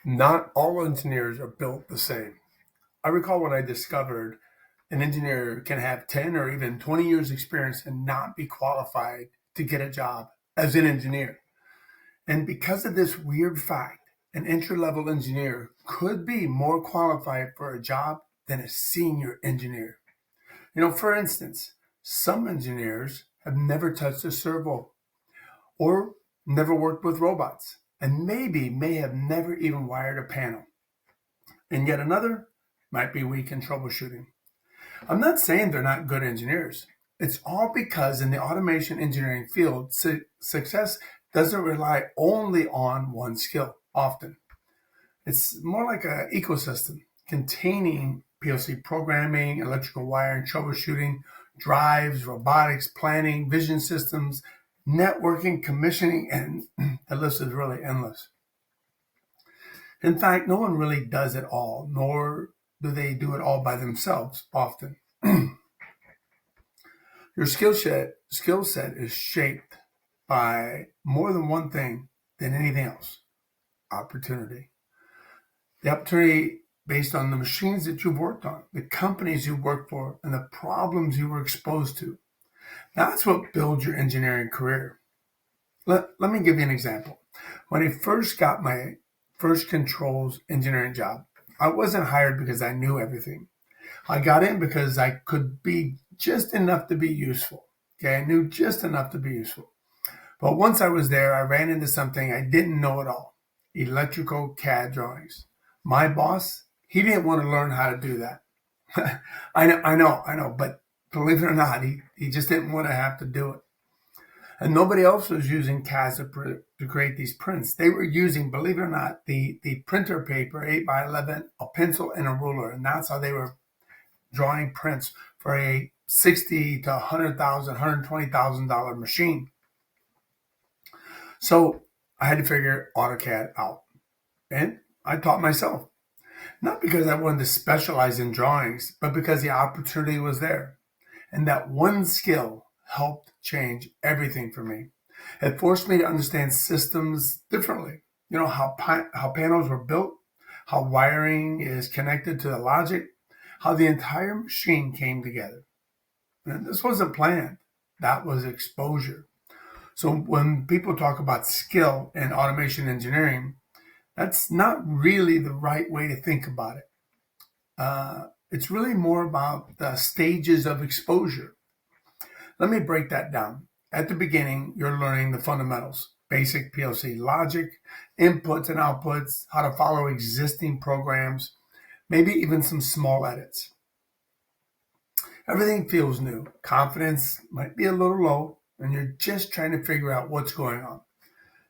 Not all engineers are built the same. I recall when I discovered an engineer can have 10 or even 20 years experience and not be qualified to get a job as an engineer. And because of this weird fact, an entry level engineer could be more qualified for a job than a senior engineer. For instance, some engineers have never touched a servo or never worked with robots and maybe may have never even wired a panel. And yet another might be weak in troubleshooting. I'm not saying they're not good engineers. It's all because in the automation engineering field, success doesn't rely only on one skill often. It's more like an ecosystem containing PLC programming, electrical wiring, troubleshooting, drives, robotics, planning, vision systems, networking, commissioning, and the list is really endless. In fact, no one really does it all, nor do they do it all by themselves often. Your skill set is shaped by more than one thing than anything else. Opportunity. The opportunity based on the machines that you've worked on, the companies you worked for, and the problems you were exposed to. That's what builds your engineering career. Let me give you an example. When I first got my first controls engineering job, I wasn't hired because I knew everything. I got in because I could be just enough to be useful. Okay, I knew just enough to be useful. But once I was there, I ran into something I didn't know at all: electrical CAD drawings. My boss, he didn't want to learn how to do that. I know, but believe it or not, he just didn't want to have to do it. And nobody else was using CAD to create these prints. They were using, believe it or not, the printer paper, 8 by 11, a pencil, and a ruler. And that's how they were drawing prints for a 60 to 100,000, $120,000 machine. So I had to figure AutoCAD out. And I taught myself, not because I wanted to specialize in drawings, but because the opportunity was there. And that one skill helped change everything for me. It forced me to understand systems differently. How panels were built, how wiring is connected to the logic, how the entire machine came together. And this wasn't planned. That was exposure. So when people talk about skill and automation engineering, that's not really the right way to think about it. It's really more about the stages of exposure. Let me break that down. At the beginning, you're learning the fundamentals, basic PLC logic, inputs and outputs, how to follow existing programs, maybe even some small edits. Everything feels new. Confidence might be a little low, and you're just trying to figure out what's going on.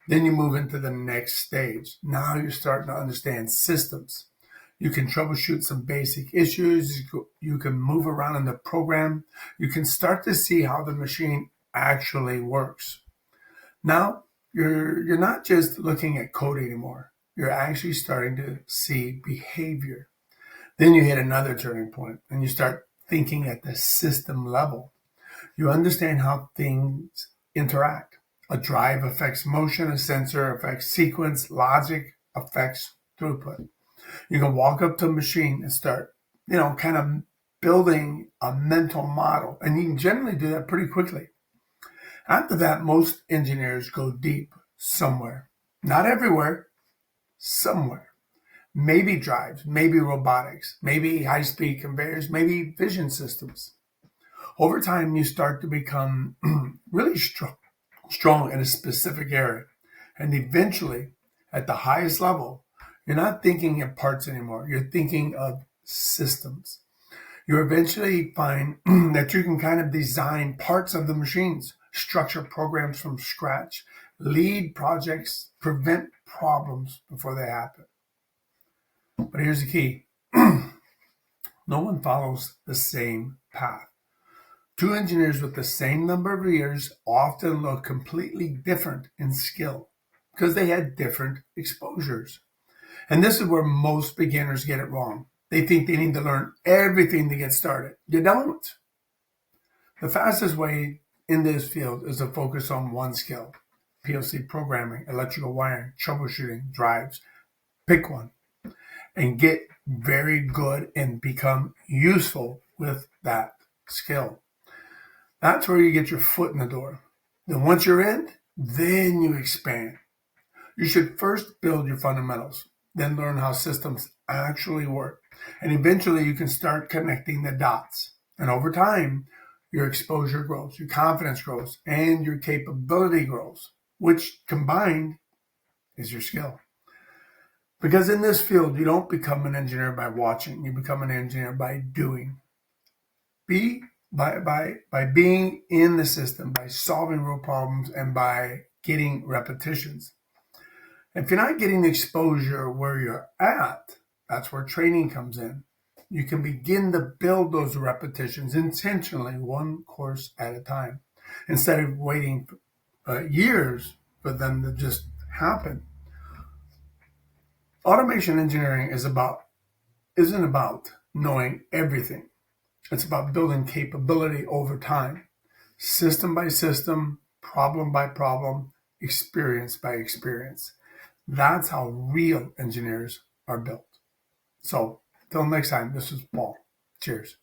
Then you move into the next stage. Now you're starting to understand systems. You can troubleshoot some basic issues. You can move around in the program. You can start to see how the machine actually works. Now you're not just looking at code anymore. You're actually starting to see behavior. Then you hit another turning point and you start thinking at the system level. You understand how things interact. A drive affects motion, a sensor affects sequence, logic affects throughput. You can walk up to a machine and start, kind of building a mental model. And you can generally do that pretty quickly. After that, most engineers go deep somewhere. Not everywhere, somewhere. Maybe drives, maybe robotics, maybe high speed conveyors, maybe vision systems. Over time, you start to become really strong in a specific area. And eventually, at the highest level, you're not thinking in parts anymore. You're thinking of systems. You eventually find that you can kind of design parts of the machines, structure programs from scratch, lead projects, prevent problems before they happen. But here's the key: no one follows the same path. Two engineers with the same number of years often look completely different in skill because they had different exposures. And this is where most beginners get it wrong. They think they need to learn everything to get started. You don't. The fastest way in this field is to focus on one skill: PLC programming, electrical wiring, troubleshooting, drives. Pick one and get very good and become useful with that skill. That's where you get your foot in the door. Then once you're in, then you expand. You should first build your fundamentals, then learn how systems actually work. And eventually you can start connecting the dots. And over time, your exposure grows, your confidence grows, and your capability grows, which combined is your skill. Because in this field, you don't become an engineer by watching, you become an engineer by doing. By being in the system, by solving real problems, and by getting repetitions. If you're not getting exposure where you're at, that's where training comes in. You can begin to build those repetitions intentionally, one course at a time, instead of waiting years for them to just happen. Automation engineering isn't about knowing everything. It's about building capability over time, system by system, problem by problem, experience by experience. That's how real engineers are built. So, till next time, this is Paul. Cheers.